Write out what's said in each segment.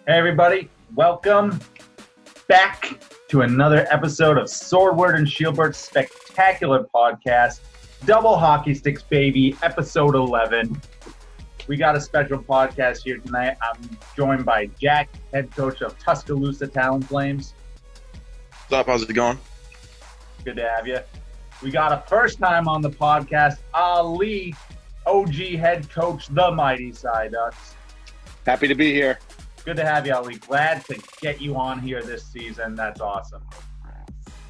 Hey everybody, welcome back to another episode of Sordward and Shielbert's spectacular podcast, Double Hockey Sticks Baby, episode 11. We got a special podcast here tonight. I'm joined by Jack, head coach of Tuscaloosa Talonflames. What's up? How's it going? Good to have you. We got a first time on the podcast, Ali, OG head coach, the Mighty Psyducks. Happy to be here. Good to have you, Ali. Glad to get you on here this season. That's awesome.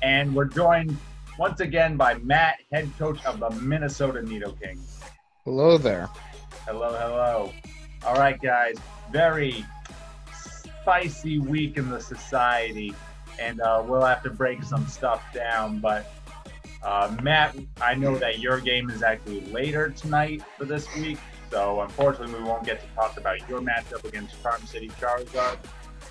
And we're joined once again by Matt, head coach of the Minnesota Nidokings. Hello there. Hello, hello. All right, guys. Very spicy week in the society, and we'll have to break some stuff down. But Matt, I know that your game is actually later tonight for this week. So, unfortunately, we won't get to talk about your matchup against Charm City Charizard,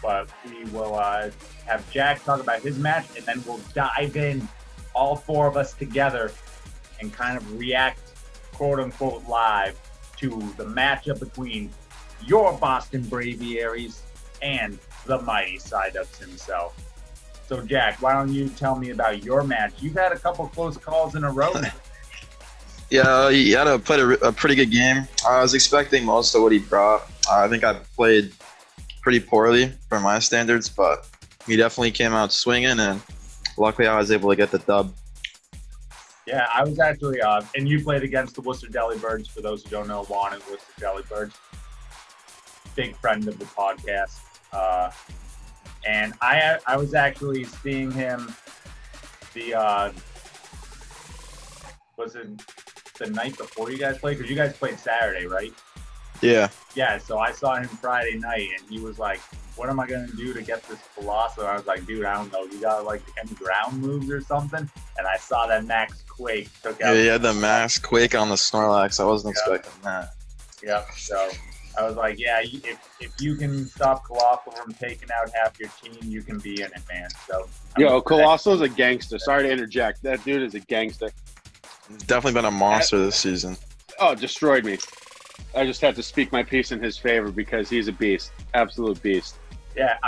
but we will have Jack talk about his match, and then we'll dive in, all four of us together, and kind of react, quote-unquote, live to the matchup between your Boston Braviaries and the Mighty Psyducks himself. So, Jack, why don't you tell me about your match? You've had a couple close calls in a row now. Yeah, he had played a pretty good game. I was expecting most of what he brought. I think I played pretty poorly for my standards, but he definitely came out swinging, and luckily I was able to get the dub. Yeah, I was actually, and you played against the Worcester Delibirds, for those who don't know, Juan and Worcester Delibirds. Big friend of the podcast. And I was actually seeing him was it the night before you guys played? Because you guys played Saturday, right? Yeah. Yeah, so I saw him Friday night, and he was like, what am I going to do to get this Colossal? I was like, dude, I don't know. You got, like, any ground moves or something? And I saw that Max Quake took out. Yeah, he had the Max Quake on the Snorlax. I wasn't expecting that. Yep, so I was like, yeah, if you can stop Colossal from taking out half your team, you can be in it, man. So, Yo, Colossal's a gangster. Sorry to interject. That dude is a gangster. Definitely been a monster this season. Oh, destroyed me. I just had to speak my piece in his favor because he's a beast. Absolute beast. Yeah,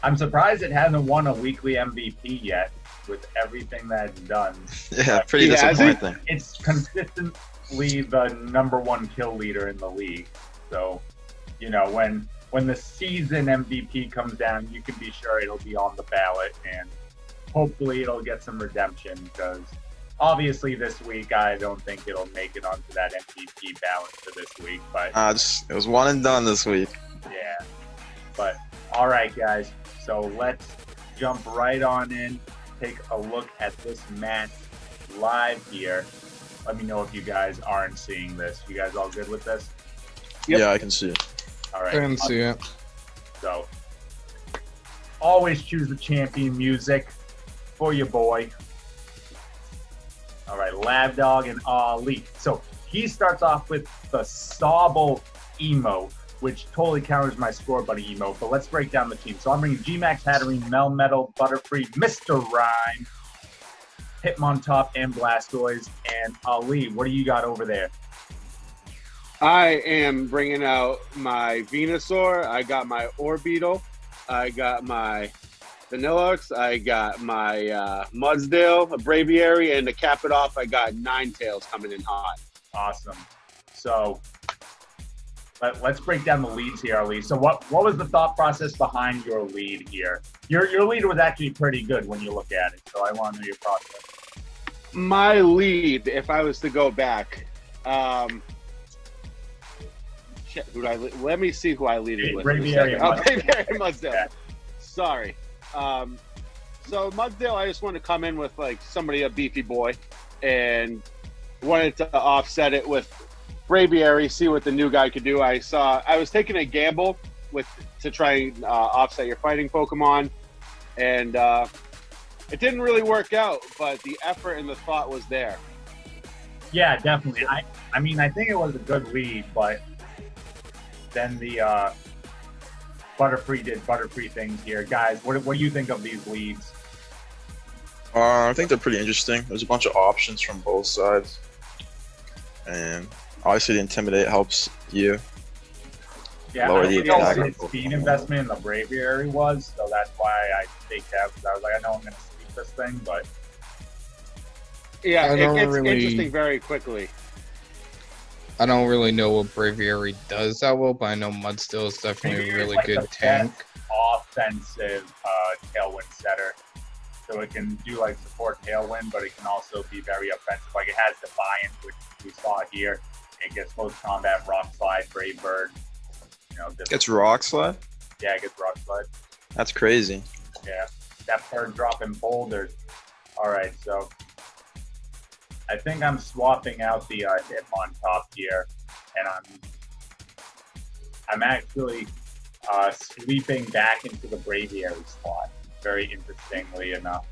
I'm surprised it hasn't won a weekly MVP yet with everything that it's done. Yeah, pretty disappointing. It's consistently the #1 kill leader in the league. So, you know, when the season MVP comes down, you can be sure it'll be on the ballot, and hopefully it'll get some redemption, because obviously this week I don't think it'll make it onto that MVP ballot for this week. But it was one and done this week. Yeah. But all right, guys. So let's jump right on in. Take a look at this match live here. Let me know if you guys aren't seeing this. You guys all good with this? Yep. Yeah, I can see it. All right. I can see it. So always choose the champion music for your boy. All right, Lab Dog and Ali. So he starts off with the Sobble emote, which totally counters my Score Buddy emote. But let's break down the team. So I'm bringing G-Max, Hatterene, Melmetal, Butterfree, Mr. Rhyme, Hitmontop, and Blastoise. And Ali, what do you got over there? I am bringing out my Venusaur. I got my Orbeetle. I got my Vanillux. I got my Mudsdale, a Braviary, and to cap it off, I got Ninetales coming in hot. Awesome. So let's break down the leads here, Ali. So what was the thought process behind your lead here? Your lead was actually pretty good when you look at it, so I want to know your process. My lead, if I was to go back, let me see who I leaded with. Braviary and Mudsdale. Yeah. Sorry. So Mudsdale, I just wanted to come in with like somebody, a beefy boy, and wanted to offset it with Braviary, see what the new guy could do. I was taking a gamble to try and offset your fighting Pokemon, and it didn't really work out, but the effort and the thought was there. Yeah, definitely. I mean, I think it was a good lead, but then the Butterfree did Butterfree things here. Guys, what do you think of these leads? I think they're pretty interesting. There's a bunch of options from both sides. And obviously the Intimidate helps you. Yeah, lower I the don't know attack. what his speed investment in the Braviary was, so that's why I staked out, because I was like, I know I'm going to sweep this thing, but... Yeah, I it don't gets really- interesting very quickly. I don't really know what Braviary does that well, but I know Mudstill is definitely Maybe a it's really like good the tank. best offensive tailwind setter. So it can do like support tailwind, but it can also be very offensive. Like it has Defiance, which we saw here. It gets close combat, Rock Slide, Brave Bird. You know, It's Rock Slide? yeah, it gets Rock Slide. That's crazy. Yeah, that bird dropping boulders. All right, so I think I'm swapping out the hip on top here, and I'm actually sweeping back into the Braviary slot. Very interestingly enough.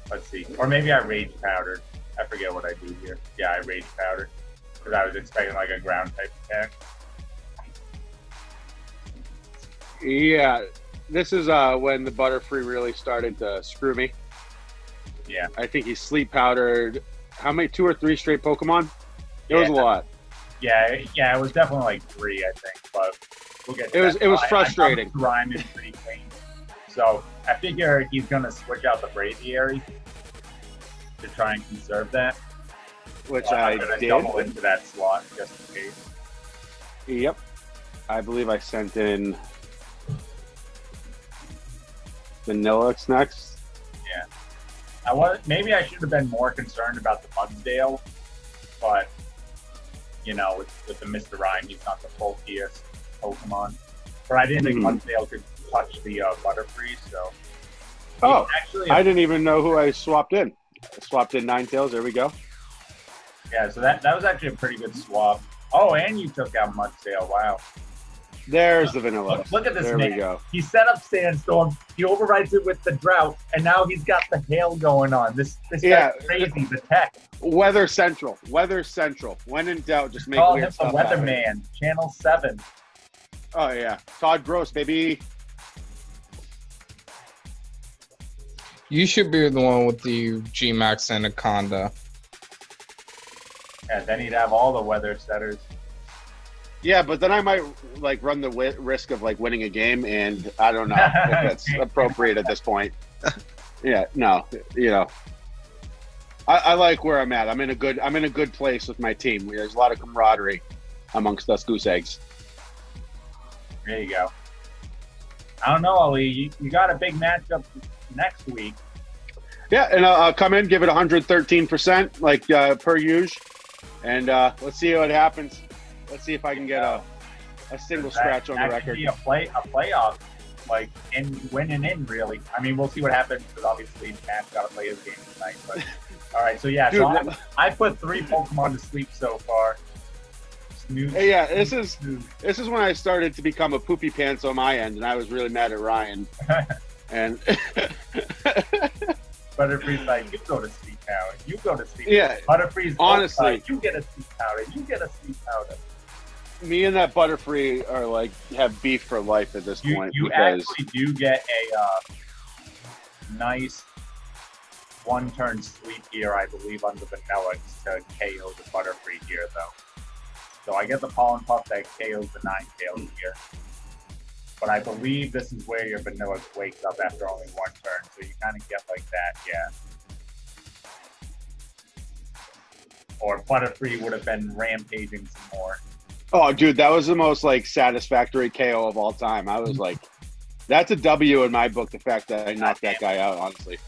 Let's see, or maybe I Rage Powdered. I forget what I do here. Yeah, I Rage Powdered because I was expecting like a ground type attack. Yeah, this is when the Butterfree really started to screw me. Yeah. I think he sleep powdered how many, 2 or 3 straight Pokemon? It was a lot. Yeah, it was definitely like 3, I think, but we'll get to that. It was frustrating. Rhyme is pretty clean. So I figure he's gonna switch out the Braviary to try and conserve that. Which I'm I gonna did. double into that slot just in case. Yep. I believe I sent in Vanillix next. Maybe I should have been more concerned about the Mudsdale, but you know, with the Mr. Rhyme, he's not the bulkiest Pokemon. But I didn't think Mudsdale could touch the Butterfree, so. Oh, actually, I didn't even know who I swapped in. I swapped in Ninetales. There we go. yeah. So that was actually a pretty good swap. Oh, and you took out Mudsdale. Wow. There's the Vanilla. Look at this There man. we go. He set up Sandstorm. He overrides it with the Drought, and now he's got the Hail going on. This Yeah. guy's crazy. The tech. Weather Central. Weather Central. When in doubt, just make Call weird him the stuff happen. Weatherman. Channel 7. Oh yeah, Todd Gross, baby. You should be the one with the G-Max Anaconda. And then he'd have all the weather setters. Yeah, but then I might like run the risk of like winning a game, and I don't know if that's appropriate at this point. Yeah, no, you know, I like where I'm at. I'm in a good place with my team. There's a lot of camaraderie amongst us goose eggs. There you go. I don't know, Ali. You got a big matchup next week. Yeah, and I'll come in, give it 113%, like per usual, and let's see what happens. Let's see if I can get a single scratch on the That record. could be a playoff, like winning in really. I mean, we'll see what happens because obviously Matt's got to play his game tonight. But all right, so yeah, Dude, so I put 3 Pokemon to sleep so far. Snooze. Hey, yeah, this is snooze. when I started to become a poopy pants on my end, and I was really mad at Ryan. And Butterfree's like, you go to sleep now. You go to sleep. yeah, Butterfree's honestly. like, you get a sleep powder. You get a sleep powder. me and that Butterfree are like have beef for life at this point. You because actually do get a nice one-turn sleep here, I believe, on the Vanillix to KO the Butterfree here, though. So I get the Pollen Puff that KOs the Ninetales here. But I believe this is where your Vanillix wakes up after only 1 turn, so you kind of get like that, yeah. Or Butterfree would have been rampaging some more. oh, dude, that was the most like satisfactory KO of all time. I was like, that's a W in my book. The fact that I knocked that guy out, honestly.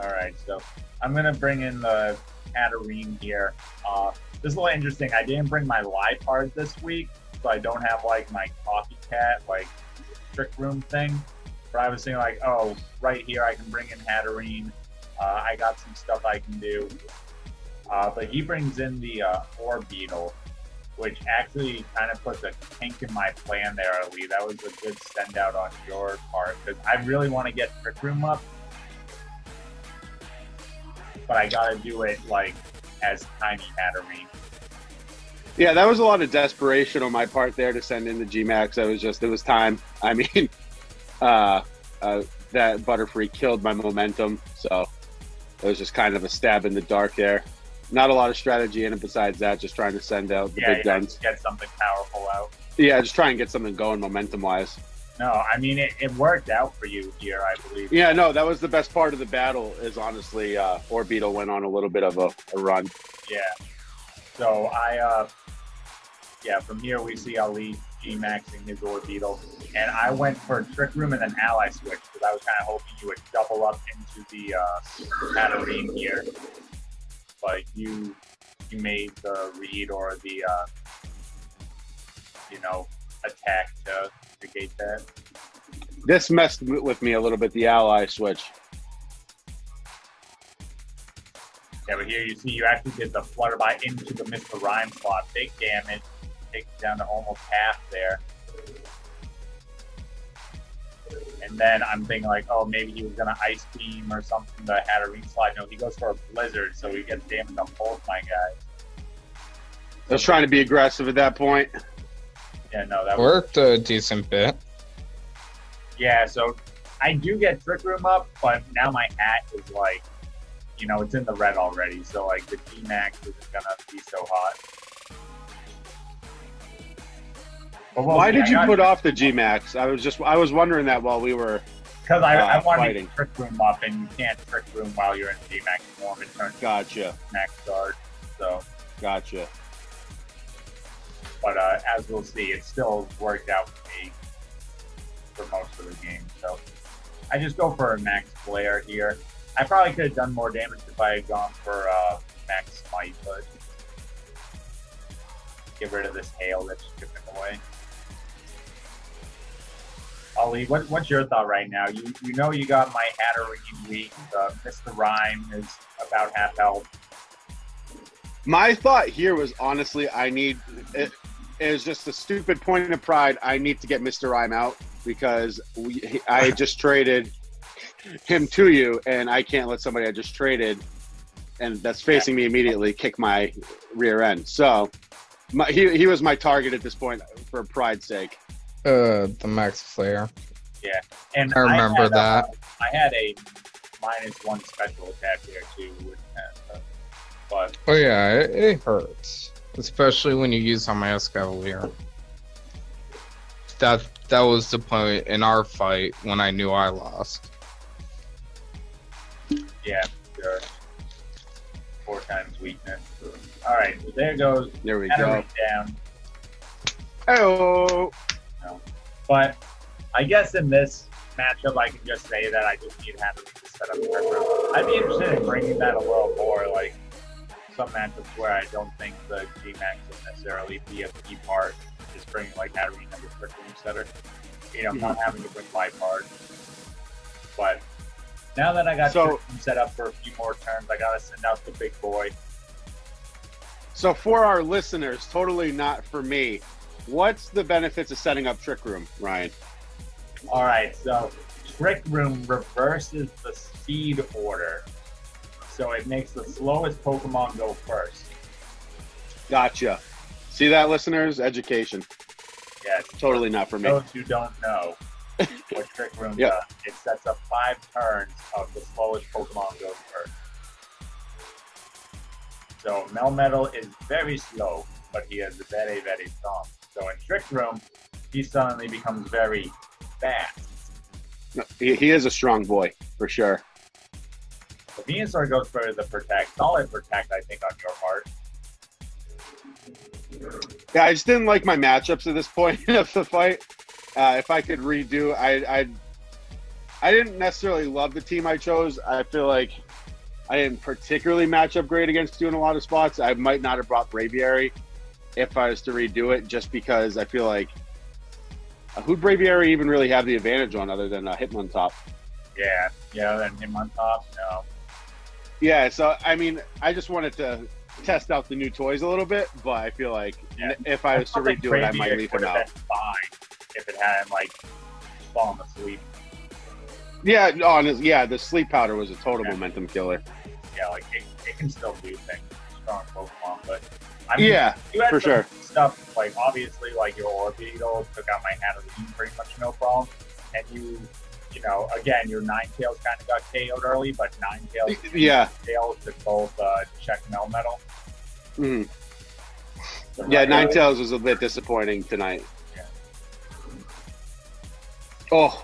All right, so I'm going to bring in the Katarine here. This is a little interesting. I didn't bring my live card this week, so I don't have like my copycat, like trick room thing. But I was thinking like, oh, right here I can bring in Hatterene. I got some stuff I can do. But he brings in the Orbeetle, which actually kind of puts a kink in my plan there, Ali. That was a good send out on your part, because I really want to get trick room up. But I gotta do it like as Tiny Hatterene. Yeah, that was a lot of desperation on my part there to send in the G-Max. It was time. I mean, that Butterfree killed my momentum, so it was just kind of a stab in the dark there. Not a lot of strategy in it besides that, just trying to send out the big guns. Get something powerful out. Yeah, just try and get something going momentum-wise. No, I mean, it worked out for you here, I believe. Yeah, no, that was the best part of the battle is honestly Orbeetle went on a little bit of a run. Yeah. So from here we see Ali G-maxing his Orbeetle. And I went for Trick Room and an Ally Switch because I was kind of hoping you would double up into the Hatterene here. But you made the read or the, attack to gate that. This messed with me a little bit, the Ally Switch. Yeah, but here you see you actually did the Flutterby into the Mr. Rhyme slot. Big damage. Takes it down to almost half there. And then I'm thinking like, oh, maybe he was going to Ice Beam or something, the Hatterene slide. No, he goes for a Blizzard, so he gets damage on both my guys. I was trying to be aggressive at that point. Yeah, no, that worked a decent bit. Yeah, so I do get Trick Room up, but now my hat is like, it's in the red already, so like the G-Max isn't going to be so hot. Why did you put off the G-Max? I was wondering that while we were because I wanted fighting. to Trick Room up, and you can't Trick Room while you're in G-Max form. It turns Gotcha. Max guard, so. Gotcha. But as we'll see, it still worked out for me for most of the game. So I just go for a Max Flare here. I probably could have done more damage if I had gone for Max Smite, but get rid of this hail that's chipping away. Ali, what's your thought right now? You know you got my Hatterene weak. Mr. Rhyme is about half health. My thought here was honestly, it was just a stupid point of pride. I need to get Mr. Rhyme out because I just traded him to you, and I can't let somebody I just traded, and that's facing me immediately, kick my rear end. So he was my target at this point for pride's sake. The Max Flare. Yeah, and I remember that. I had a -1 special attack there too. But oh yeah, it hurts, especially when you use on my Escavalier. That was the point in our fight when I knew I lost. Yeah, sure. 4 times weakness. All right, so there goes. There we go. Down. Oh. No. But I guess in this matchup, I can just say that I just need Hatterene to set up Trick Room. I'd be interested in bringing that a little more, like some matchups where I don't think the G-Max will necessarily be a key part, just bringing like Hatterene as a Trick Room setter. Not having to bring my part. But now that I got Trick Room set up for a few more turns, I gotta send out the big boy. So for our listeners, totally not for me, what's the benefits of setting up Trick Room, Ryan? All right, so Trick Room reverses the speed order. So it makes the slowest Pokemon go first. Gotcha. See that, listeners? Education. Yes. Totally not for me. Those who don't know what Trick Room does, it sets up 5 turns of the slowest Pokemon goes first. So Melmetal is very slow, but he is very, very strong. So in Trick Room, he suddenly becomes very fast. No, he is a strong boy, for sure. The Venusaur goes for the Protect. Solid Protect, I think, on your part. Yeah, I just didn't like my matchups at this point of the fight. If I could redo, I didn't necessarily love the team I chose. I feel like I didn't particularly match up great against you in a lot of spots. I might not have brought Braviary if I was to redo it, just because I feel like who'd Braviary even really have the advantage on other than Hitmontop? Yeah, then Hitmontop, no. Yeah, so I mean, I just wanted to test out the new toys a little bit, but I feel like if I was to redo it, I might leave him out. Fine if it hadn't like fallen asleep. Yeah, the sleep powder was a total momentum killer. Yeah, like it can still do things. Strong Pokemon, but I mean, you had for sure. Stuff like obviously like your Orbeetle took out my Hatterene pretty much no problem, and you you know, again, your Ninetales kind of got KO'd early, but Ninetales Yeah. Tails to both check Melmetal. Mhm. So Yeah, right away- Ninetales was a bit disappointing tonight. Yeah. Oh,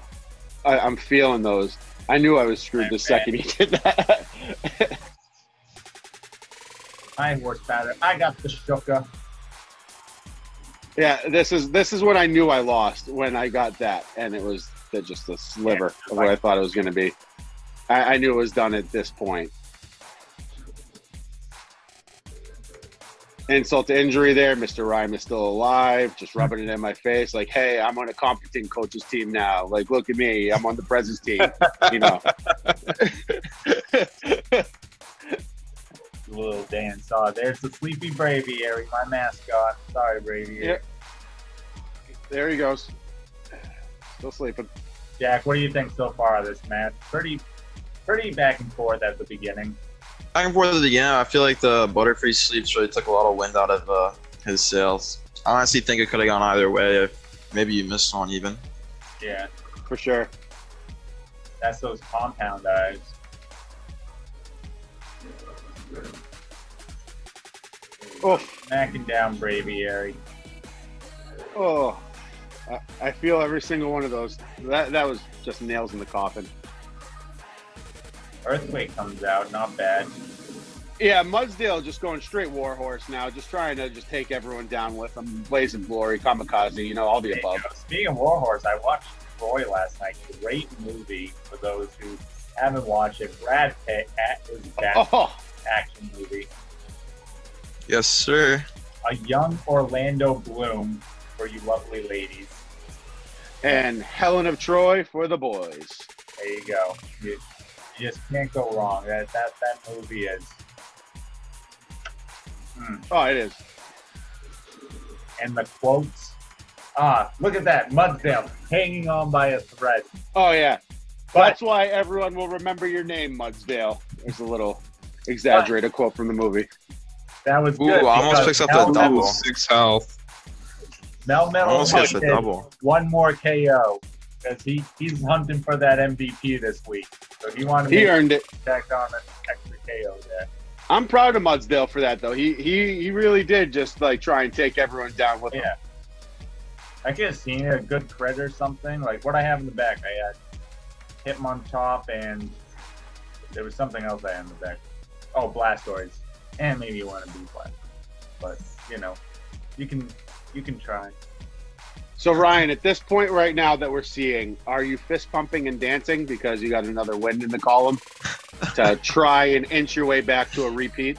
I'm feeling those. I knew I was screwed the second he did that. My horse batter. I got the Shuka. Yeah, this is what I knew I lost when I got that, and it was just a sliver of what I thought it was going to be. I knew it was done at this point. Insult to injury there. Mr. Rhyme is still alive, just rubbing it in my face like, hey, I'm on a competent coach's team now. Like, look at me. I'm on the President's team, you know. Little Dan saw. There's the sleepy Braviary, my mascot. Sorry, Braviary. Yep. There he goes. Still sleeping. Jack, what do you think so far of this match? Pretty back and forth at the beginning. Back and forth at the beginning, I feel like the Butterfree sleeps really took a lot of wind out of his sails. I honestly think it could have gone either way. If maybe you missed one even. Yeah, For sure. that's those compound eyes. Oh, Smacking down Braviary. oh. I feel every single one of those. That was just nails in the coffin. Earthquake comes out, not bad. Yeah, Mudsdale just going straight Warhorse now, just trying to just take everyone down with him. Blazing Glory, Kamikaze, you know, all the above. Speaking of Warhorse, I watched Troy last night. Great movie for those who haven't watched it. Brad Pitt is back. Oh, Action movie. Yes, sir. A young Orlando Bloom for you lovely ladies. and Helen of Troy for the boys. There you go. You just can't go wrong. That movie is. Oh, it is. And the quotes. Look at that. Mudsdale hanging on by a thread. Oh, yeah. But- That's why everyone will remember your name, Mudsdale. There's a little exaggerated quote from the movie. That was Ooh, good. almost picks up the double. 6 health. Melmetal Almost gets the did double. one more KO because he's hunting for that MVP this week. So he wanted He to earned it. tack on an extra KO there. I'm proud of Mudsdale for that, though. He really did just like try and take everyone down with him. Yeah. I could have seen a good crit or something. Like what I have in the back, I had Hitmontop and there was something else I had in the back. Oh, Blastoids. And maybe one of B-Blast. But, you know, you can try. So, Ryan, at this point right now that we're seeing, are you fist pumping and dancing because you got another win in the column to try and inch your way back to a repeat?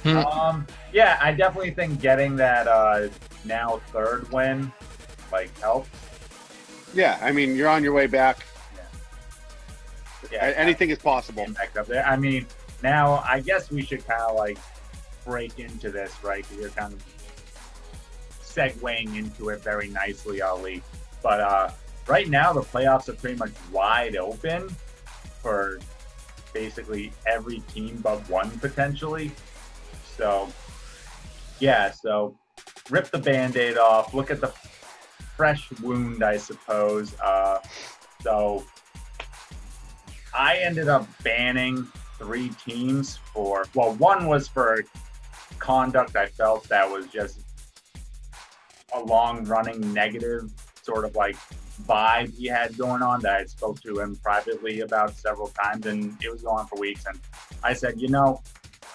Yeah, I definitely think getting that now third win helps. Yeah, I mean, you're on your way back. Yeah, Anything is possible. back up there. I mean, now I guess we should kind of break into this, right? Because you're kind of segueing into it very nicely, Ali. But right now, the playoffs are pretty much wide open for basically every team but one potentially. So, yeah, so rip the Band-Aid off. Look at the fresh wound, I suppose. So I ended up banning 3 teams for, well, one was for conduct I felt that was just a long-running negative sort of vibe he had going on that I spoke to him privately about several times, and it was going on for weeks. And I said, you know,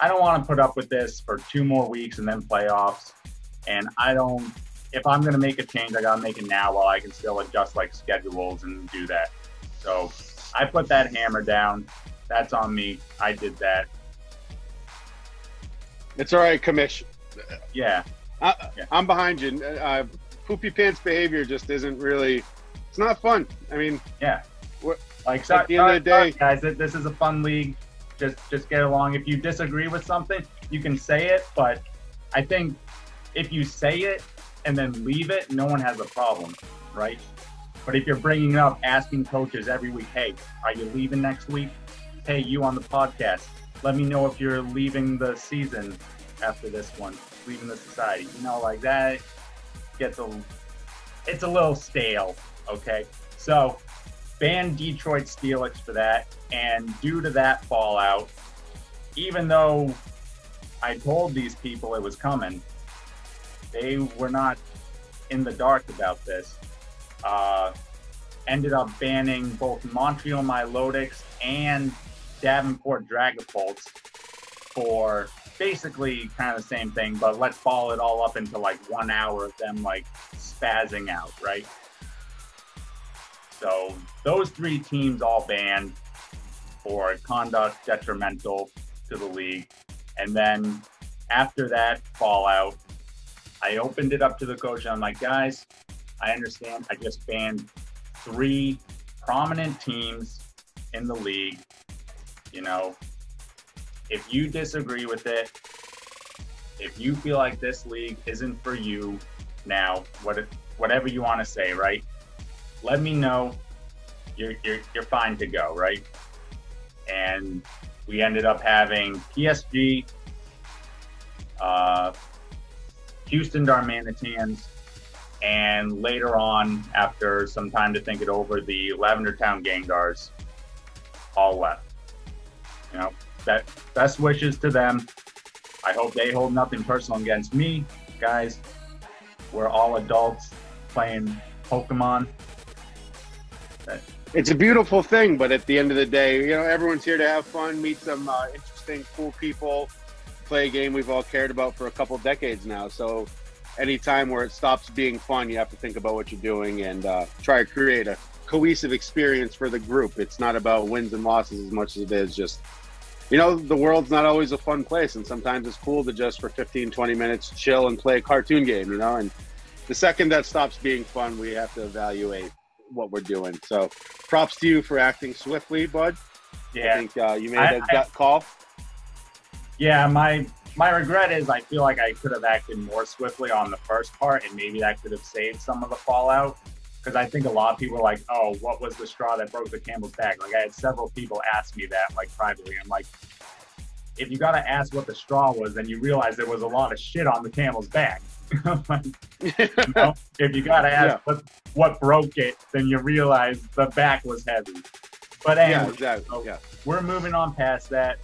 I don't want to put up with this for 2 more weeks and then playoffs. And if I'm going to make a change, I got to make it now while I can still adjust schedules and do that. So I put that hammer down. That's on me. I did that. It's all right, Commish. Yeah. I'm behind you. Poopy pants behavior just isn't really. It's not fun. I mean, Yeah. What- At the end of the day- guys, this is a fun league. Just get along. If you disagree with something, you can say it. But I think if you say it and then leave it, no one has a problem, right? But if you're bringing it up, asking coaches every week, hey, are you leaving next week? Hey, you on the podcast, let me know if you're leaving the season after this one, leaving the society. You know, that gets it's a little stale, okay? So banned Detroit Steelix for that, and due to that fallout, even though I told these people it was coming, they were not in the dark about this. Ended up banning both Montreal Milotics and Davenport Dragapults for basically kind of the same thing, but let's ball it all up into like 1 hour of them like spazzing out, right? So those 3 teams all banned for conduct detrimental to the league. And then after that fallout, I opened it up to the coach and I'm like, guys, I understand I just banned 3 prominent teams in the league. You know, if you disagree with it, if you feel like this league isn't for you now, whatever you want to say, right? Let me know. You're fine to go, right? And we ended up having PSG, Houston Darmanitans, and later on, after some time to think it over, the Lavender Town Gangars all left. You know, best wishes to them. I hope they hold nothing personal against me. Guys, we're all adults playing Pokemon. It's a beautiful thing, but at the end of the day, you know, everyone's here to have fun, meet some interesting, cool people, play a game we've all cared about for a couple decades now. So any time where it stops being fun, you have to think about what you're doing and try to create a cohesive experience for the group. It's not about wins and losses as much as it is just, you know, the world's not always a fun place, and sometimes it's cool to just for 15, 20 minutes chill and play a cartoon game, you know, and the second that stops being fun, we have to evaluate what we're doing. So props to you for acting swiftly, bud. Yeah. I think you made a gut call. Yeah, my regret is I feel like I could have acted more swiftly on the first part, and maybe that could have saved some of the fallout. Because I think a lot of people are like, oh, what was the straw that broke the camel's back? Like, I had several people ask me that, like, privately. I'm like, if you got to ask what the straw was, then you realize there was a lot of shit on the camel's back. Like, you know, if you got to ask what broke it, then you realize the back was heavy. But anyway, exactly. So we're moving on past that.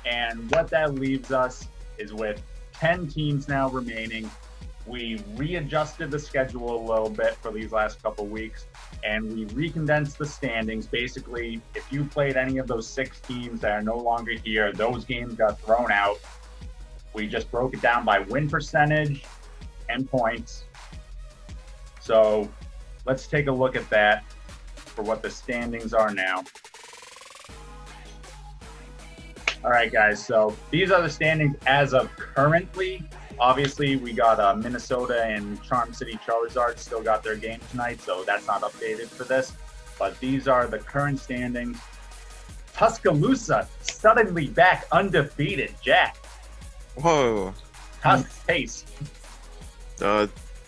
And what that leaves us is with 10 teams now remaining. We readjusted the schedule a little bit for these last couple weeks, and we recondensed the standings. Basically, if you played any of those 6 teams that are no longer here, those games got thrown out. We just broke it down by win percentage and points. So let's take a look at that for what the standings are now. All right, guys, so these are the standings as of currently. Obviously, we got Minnesota and Charm City Charizard still got their game tonight, so that's not updated for this. But these are the current standings. Tuscaloosa suddenly back undefeated. Jack. Whoa. Tusk pace.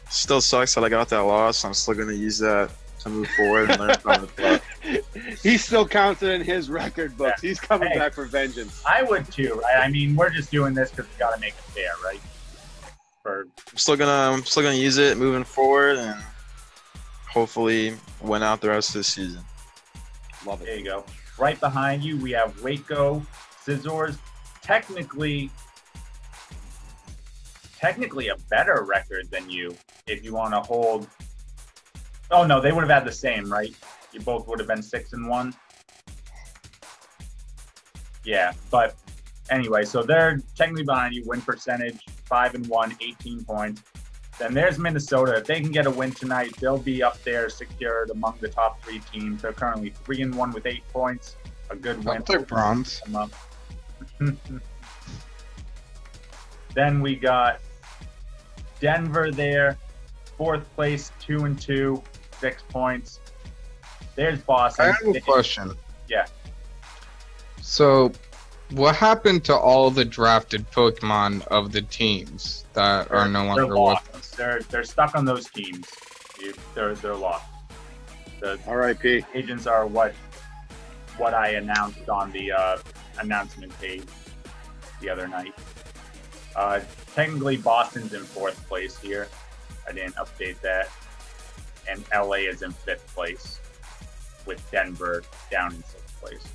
Still sucks that I got that loss. I'm still going to use that to move forward and learn from it. But He still counts it in his record books. Yeah. He's coming back for vengeance. I would too, right? I mean, we're just doing this because we got to make it fair, right? I'm still gonna use it moving forward and hopefully win out the rest of the season. Love it. There you go. Right behind you, we have Waco Scissors. Technically a better record than you if you want to hold. Oh no, they would have had the same, right? You both would have been 6-1. Yeah, but anyway, so they're technically behind you. Win percentage 5-1, 18 points. Then there's Minnesota. If they can get a win tonight, they'll be up there secured among the top 3 teams. They're currently 3-1 with 8 points. A good win. They're bronze. Then we got Denver there, 4th place, 2-2, 6 points. There's Boston. I have a question. Yeah. So, what happened to all the drafted Pokemon of the teams that are no longer with us? They're stuck on those teams. They're lost. The R.I.P. agents are what I announced on the announcement page the other night. Technically, Boston's in 4th place here. I didn't update that. And LA is in 5th place. with Denver down in 6th place.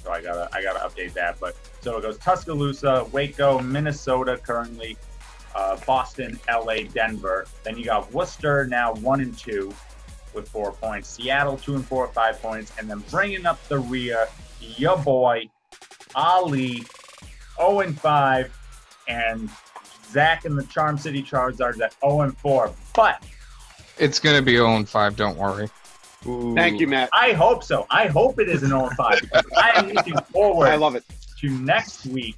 So I gotta update that. But so it goes Tuscaloosa, Waco, Minnesota currently, Boston, LA, Denver. Then you got Worcester now 1 and 2 with 4 points. Seattle 2 and 4 with 5 points, and then bringing up the rear, your boy Ali 0 and 5, and Zach and the Charm City Charizards at 0 and 4. But it's gonna be 0 and 5. Don't worry. Ooh. Thank you, Matt. I hope so. I hope it is an 0 and 5 because I am looking forward. I love it. To next week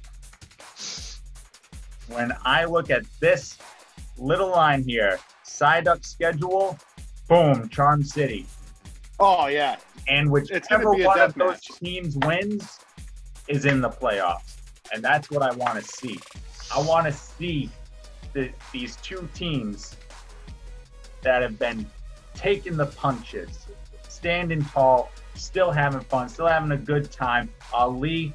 when I look at this little line here, Psyduck schedule, boom, Charm City. Oh yeah. And whichever one of those teams wins is in the playoffs. And that's what I want to see. I want to see these two teams that have been taking the punches, standing tall, still having fun, still having a good time. Ali,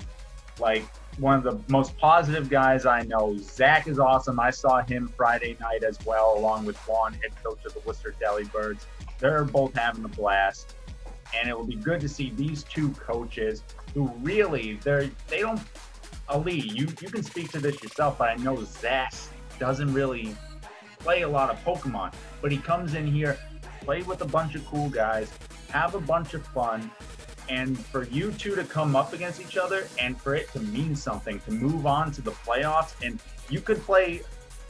like one of the most positive guys I know. Zach is awesome. I saw him Friday night as well, along with Juan, head coach of the Worcester Delibirds. They're both having a blast. And it will be good to see these two coaches who really, they don't, Ali, you can speak to this yourself, but I know Zach doesn't really play a lot of Pokemon. But he comes in here, play with a bunch of cool guys, have a bunch of fun, and for you two to come up against each other and for it to mean something, to move on to the playoffs, and you could play,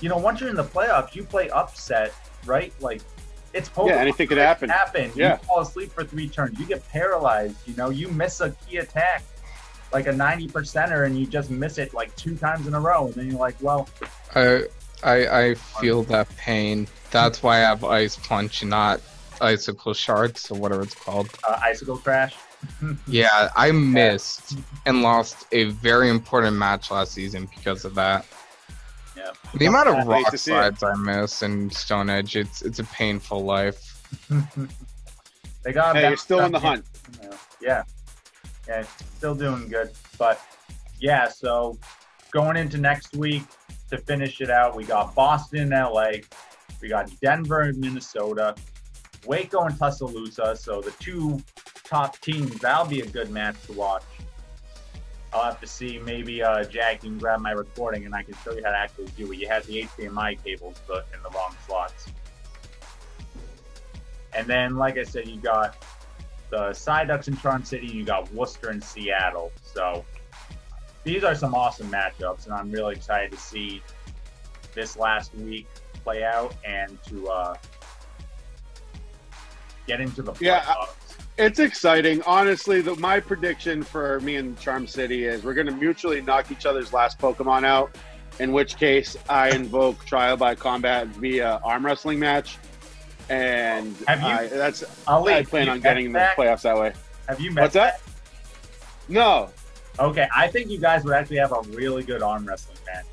once you're in the playoffs, you play upset, right? Like, it's Pokemon. Yeah, anything could happen. Yeah. You fall asleep for 3 turns. You get paralyzed. You miss a key attack, like a 90%er, and you just miss it like 2 times in a row. And then you're like, well. I feel that pain. That's why I have Ice Punch, not Icicle Shards, or whatever it's called. Icicle Crash. Yeah, I missed and lost a very important match last season because of that. Yeah. The amount of rock slides I miss in Stone Edge, it's a painful life. You're still in the hunt. Yeah, still doing good. But yeah, so going into next week to finish it out, we got Boston, LA, we got Denver and Minnesota, Waco and Tuscaloosa. So the 2 top teams, that'll be a good match to watch. I'll have to see, maybe Jack, you can grab my recording and I can show you how to actually do it. You had the HDMI cables but in the wrong slots. And then, like I said, you got the Psyducks in Charm City, you got Worcester and Seattle. So these are some awesome matchups, and I'm really excited to see this last week play out and to get into the playoffs. Yeah, it's exciting. Honestly, my prediction for me and Charm City is we're going to mutually knock each other's last Pokemon out, in which case I invoke Trial by Combat via arm wrestling match. And I plan on getting in the playoffs that way. Have you met What's that? No. Okay, I think you guys would actually have a really good arm wrestling match.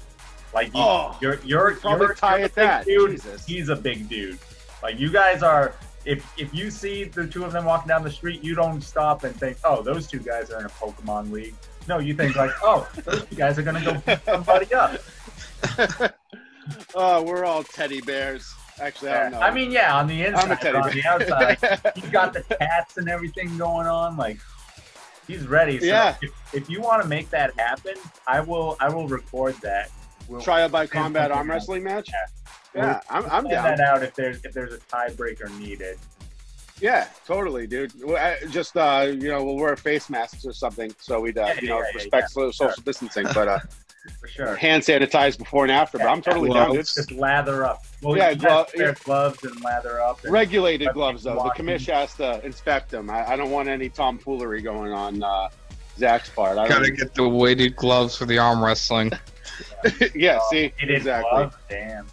Like you're tie at that. Dude, Jesus. He's a big dude. Like you guys are. If you see the 2 of them walking down the street, you don't stop and think, oh, those 2 guys are in a Pokemon league. No, you think like, oh, those 2 guys are gonna go beat somebody up. Oh, we're all teddy bears. Actually, I don't know. I mean, yeah, on the inside, I'm a teddy on bear. the outside, he's got the cats and everything going on. Like, he's ready. So yeah. If you want to make that happen, I will record that. Trial by Combat arm wrestling match. Yeah, I'm down. That out if there's a tiebreaker needed. Yeah, totally, dude. Just we'll wear face masks or something, so we'd respect social distancing, but for sure, hand sanitize before and after. But I'm totally down, dude. Just lather up. Well, yeah, wear gloves and lather up. And regulated gloves though. The commish has to inspect them. I don't want any tomfoolery going on Zach's part. Gotta get the weighted gloves for the arm wrestling. Yeah, see, exactly. Gloves? Damn.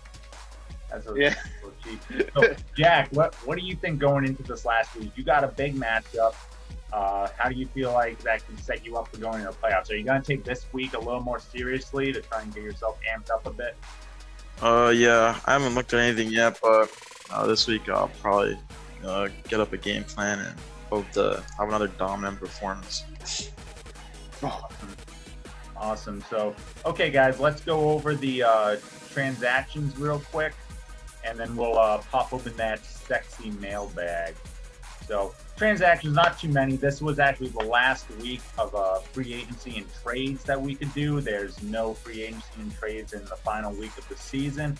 That's so cheap. So, Jack, what do you think going into this last week? You got a big matchup. How do you feel like that can set you up for going into the playoffs? Are you going to take this week a little more seriously to try and get yourself amped up a bit? Yeah, I haven't looked at anything yet, but this week I'll probably get up a game plan and hope to have another dominant performance. Awesome. So, okay, guys, let's go over the transactions real quick, and then we'll pop open that sexy mailbag. So, transactions, not too many. This was actually the last week of free agency and trades that we could do. There's no free agency and trades in the final week of the season.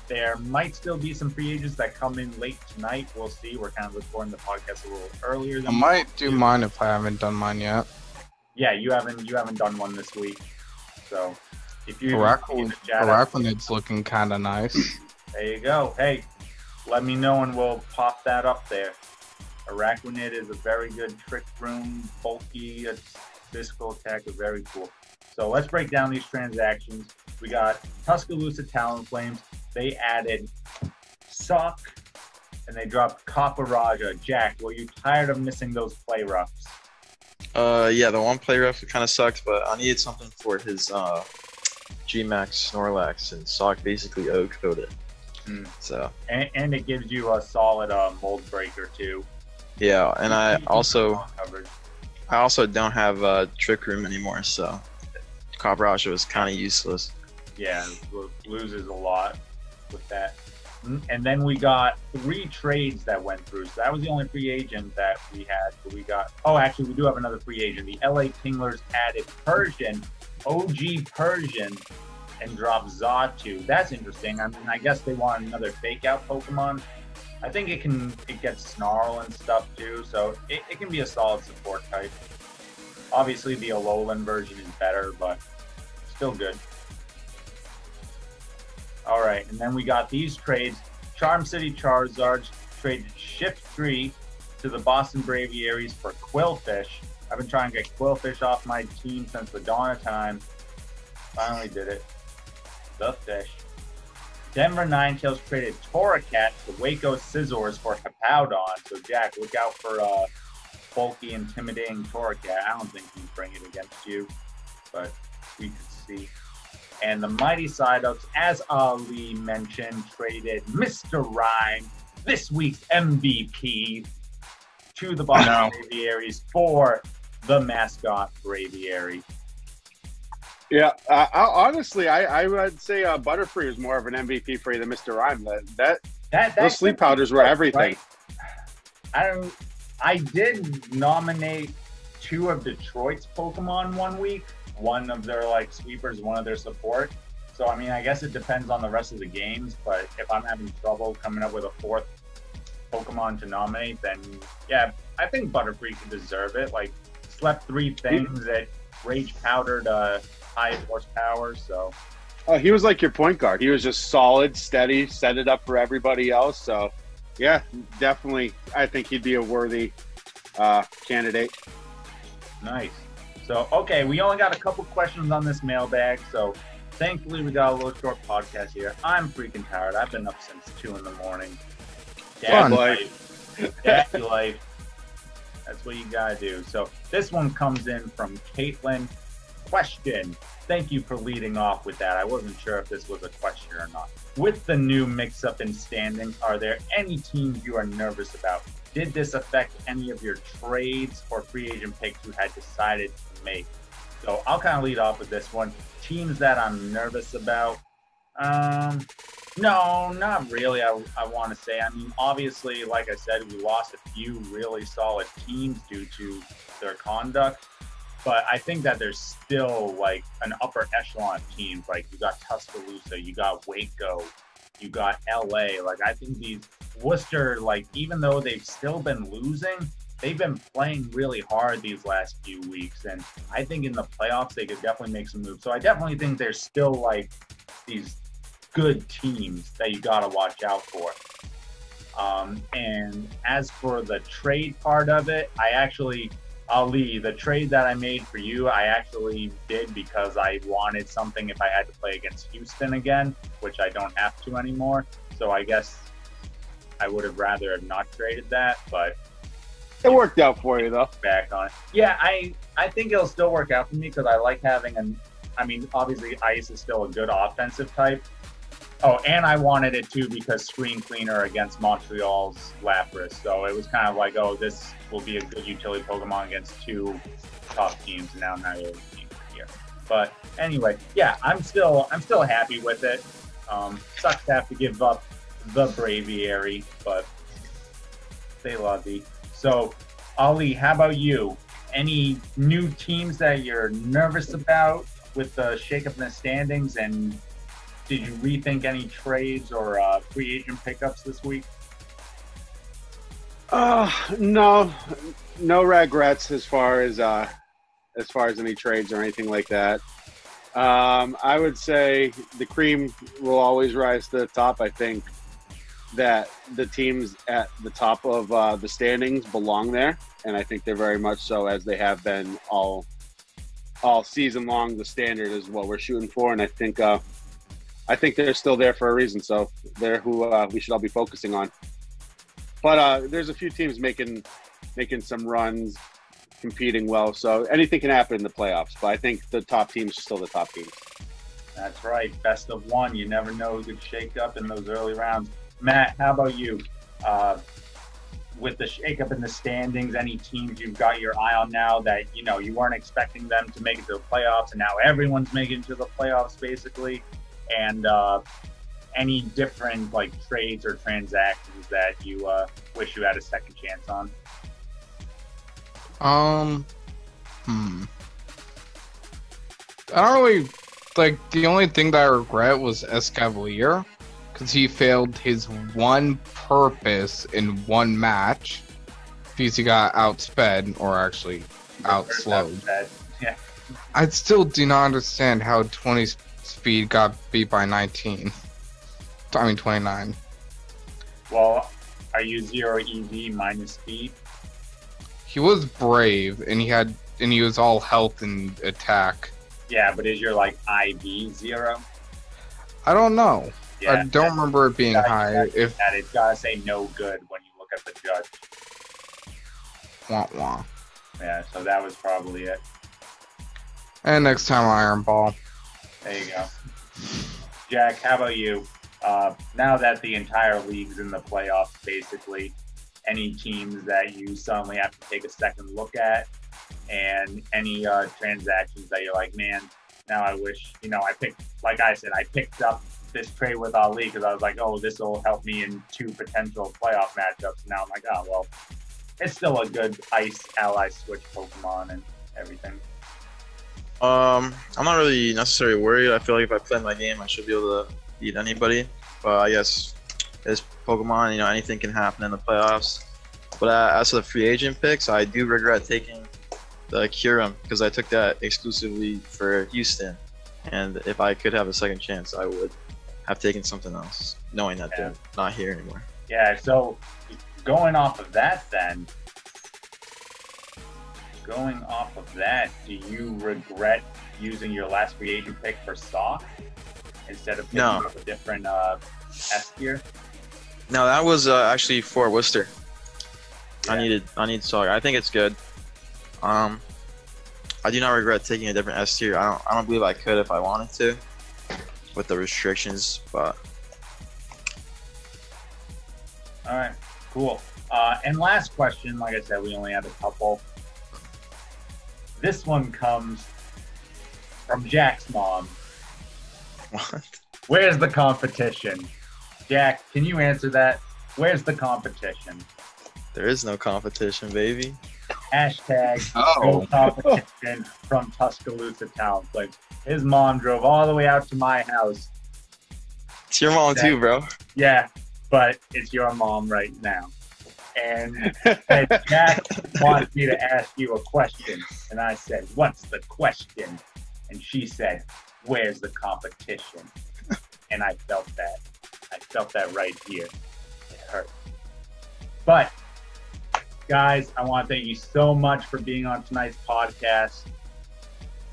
There might still be some free agents that come in late tonight. We'll see. We're kind of recording the podcast a little earlier than I might do mine if I haven't done mine yet. Yeah, you haven't done one this week. So if you Araquanid's looking kind of nice. There you go. Hey, let me know and we'll pop that up there. Araquanid is a very good trick room, bulky, physical attacker, very cool. So let's break down these transactions. We got Tuscaloosa Talonflames. They added Sock, and they dropped Kaparaja. Jack, were you tired of missing those play roughs? Yeah, the one play rough kind of sucked, but I needed something for his G-Max Snorlax, and Sock basically O-coded. So. And it gives you a solid mold breaker too. Yeah, and I also don't have Trick Room anymore, so Kaparaja was kind of useless. Yeah, loses a lot with that. And then we got 3 trades that went through. So that was the only free agent that we had. But we got, actually, we do have another free agent. The LA Tinglers added Persian, OG Persian, and dropped Zatu. That's interesting. I mean, I guess they want another fake out Pokemon. I think it gets Snarl and stuff too. So it can be a solid support type. Obviously, the Alolan version is better, but still good. All right, and then we got these trades. Charm City Charizards traded Shift 3 to the Boston Braviaries for Quillfish. I've been trying to get Quillfish off my team since the dawn of time. Finally did it. The fish. Denver Ninetales traded Torracat to Waco Scizors for Hippowdon. So, Jack, look out for bulky, intimidating Torracat. I don't think he'd bring it against you, but we could see. And the Mighty Psyducks, as Ali mentioned, traded Mr. Rhyme, this week's MVP, to the Boston Braviaries for the mascot Braviary. Yeah, honestly, I would say Butterfree is more of an MVP for you than Mr. Rhyme. Those sleep powders were everything. Right? I did nominate 2 of Detroit's Pokemon one week. One of their sweepers, one of their support. So I mean, I guess it depends on the rest of the games. But if I'm having trouble coming up with a 4th Pokemon to nominate, then yeah, I think Butterfree could deserve it. Slept 3 things that Rage Powdered high horsepower. So he was like your point guard. He was just solid, steady, set it up for everybody else. So yeah, definitely, I think he'd be a worthy candidate. Nice. So, okay, we only got a couple questions on this mailbag, so thankfully we got a little short podcast here. I'm freaking tired. I've been up since 2 in the morning. Daddy life. Daddy life. That's what you gotta do. So, this one comes in from Caitlin. Question. Thank you for leading off with that. I wasn't sure if this was a question or not. With the new mix-up in standings, are there any teams you are nervous about? Did this affect any of your trades or free agent picks you had decided to make? So I'll kind of lead off with this one. Teams that I'm nervous about. No, not really, I want to say. I mean, obviously, like I said, we lost a few really solid teams due to their conduct. But I think that there's still an upper echelon of teams. You got Tuscaloosa, you got Waco, you got LA. I think these Worcester, even though they've still been losing, they've been playing really hard these last few weeks. And I think in the playoffs, they could definitely make some moves. So I definitely think there's still these good teams that you got to watch out for. And as for the trade part of it, Ali, the trade that I made for you, I actually did because I wanted something if I had to play against Houston again, which I don't have to anymore. So I guess I would have rather have not traded that, but it worked out for you though. Back on it. Yeah, I think it'll still work out for me because I like having obviously Ice is still a good offensive type. Oh, and I wanted it too because Screen Cleaner against Montreal's Lapras. So it was kind of this will be a good utility Pokemon against 2 tough teams. And now I'm not really here. But anyway, yeah, I'm still happy with it. Sucks to have to give up the Braviary, but they love me. So, Ali, how about you? Any new teams that you're nervous about with the shakeup in the standings? And did you rethink any trades or free agent pickups this week? No regrets as far as any trades or anything like that. I would say the cream will always rise to the top. I think that the teams at the top of the standings belong there, and I think they're very much so, as they have been all season long. The standard is what we're shooting for, and I think they're still there for a reason. So they're who we should all be focusing on. But there's a few teams making some runs, competing well. So anything can happen in the playoffs. But I think the top teams are still the top teams. That's right. Best of one. You never know who could shake up in those early rounds. Matt, how about you? With the shakeup in the standings, any teams you've got your eye on now that you weren't expecting them to make it to the playoffs, and now everyone's making it to the playoffs basically, and any different like trades or transactions that you wish you had a second chance on? I don't really the only thing that I regret was Escavalier, because he failed his one purpose in one match because he got outsped, or actually outslowed. Yeah. I still do not understand how 20 speed got beat by 19. I mean 29. Well, are you 0 EV minus speed? He was brave, and he was all health and attack. Yeah, but is your IV 0? I don't know. Yeah, I don't remember it being high. It's gotta say no good when you look at the judge. Wah wah. Yeah, so that was probably it. And next time, Iron Ball. There you go. Jack, how about you? Now that the entire league's in the playoffs, basically, any teams that you suddenly have to take a second look at, and any transactions that you're like, man, now I wish, I picked up this trade with Ali because I was like, oh, this will help me in 2 potential playoff matchups. Now I'm like, oh, well, it's still a good ice ally switch Pokemon and everything. I'm not really necessarily worried. I feel like if I play my game, I should be able to beat anybody. But I guess it's Pokemon, anything can happen in the playoffs. But as for the free agent picks, I do regret taking the Kyurem because I took that exclusively for Houston. And if I could have a second chance, I would have taken something else, knowing that they're not here anymore. Yeah, so going off of that, do you regret using your last free agent pick for Sock instead of picking up a different S tier? No, that was actually for Worcester. Yeah. I need Sock. I think it's good. I do not regret taking a different S tier. I don't believe I could if I wanted to, with the restrictions. But all right, cool. And last question, like I said, we only have a couple. This one comes from Jack's mom. what? Where's the competition? Jack, can you answer that? Where's the competition? There is no competition, baby. Hashtag no competition from Tuscaloosa Talonflames. His mom drove all the way out to my house. It's your mom too, bro. Yeah, but it's your mom right now. And said, Jack wants me to ask you a question. And I said, what's the question? And she said, where's the competition? And I felt that. I felt that right here. It hurt. But, guys, I want to thank you so much for being on tonight's podcast.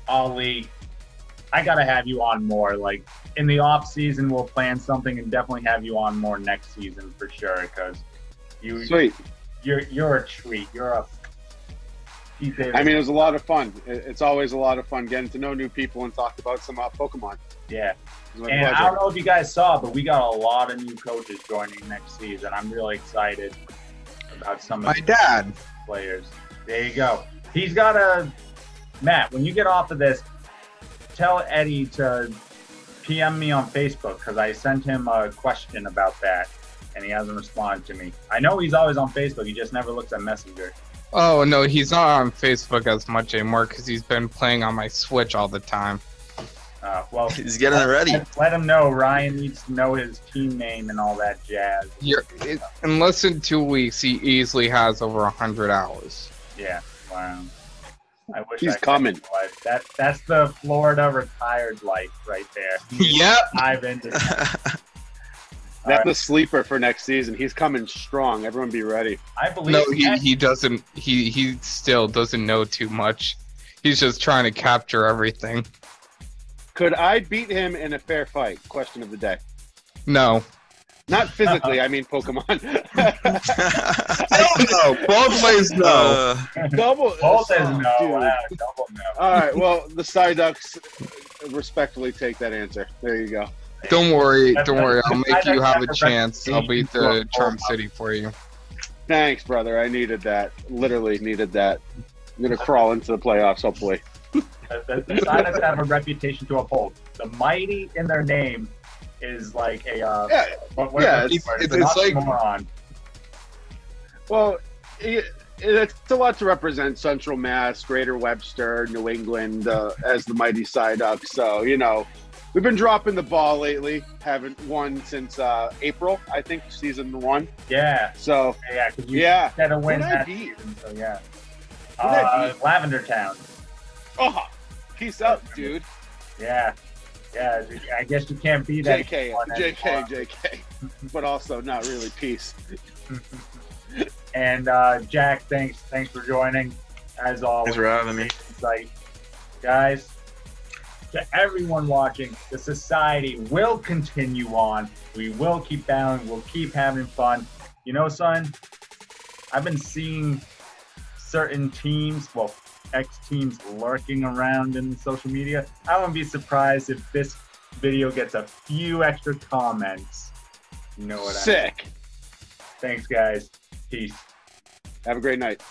Ali, I got to have you on more. Like, in the off season, we'll plan something and definitely have you on more next season for sure, because Sweet. You're a treat. You're a I mean, it was a lot of fun. It's always a lot of fun getting to know new people and talk about some Pokemon. Yeah. And I don't know if you guys saw, but we got a lot of new coaches joining next season. I'm really excited about some of the players. There you go. He's got a... Matt, when you get off of this, tell Eddie to PM me on Facebook, because I sent him a question about that. and he hasn't responded to me. I know he's always on Facebook. He just never looks at Messenger. Oh no, he's not on Facebook as much anymore because he's been playing on my Switch all the time. Well, He's getting it ready. Let him know. Ryan needs to know his team name and all that jazz. In less than 2 weeks, he easily has over 100 hours. Yeah. Wow. I wish He's I could coming. life. That's the Florida retired life right there. Yep. Dive into that. That's the sleeper for next season. He's coming strong. Everyone be ready. I believe. No, he doesn't. He still doesn't know too much. He's just trying to capture everything. Could I beat him in a fair fight? Question of the day. No. Not physically, I mean Pokemon. No. Both ways no. Double. Both says no. Dude. Wow, double no. All right. Well, the Psyducks respectfully take that answer. There you go. Don't worry. Don't worry. I'll make you have a That's chance. I'll beat the Charm City for you. Thanks, brother. I needed that. Literally needed that. I'm gonna crawl into the playoffs, hopefully. The Psyducks have a reputation to uphold. The mighty in their name is like a it's like moron. Well, it's a lot to represent Central Mass, Greater Webster, New England as the Mighty Psyducks. So we've been dropping the ball lately. Haven't won since April, I think, season 1. Yeah. So Because you had to win that season. So Lavender Town. Oh, peace out, dude. Yeah. Yeah, I guess you can't be that. JK. But also not really peace. And Jack, thanks for joining. As always. Thanks for having me. Guys, to everyone watching, the society will continue on. We will keep battling. We'll keep having fun. Son, I've been seeing certain teams, ex-teams lurking around in social media. I wouldn't be surprised if this video gets a few extra comments. You know what I mean? Sick. Thanks, guys. Peace. Have a great night.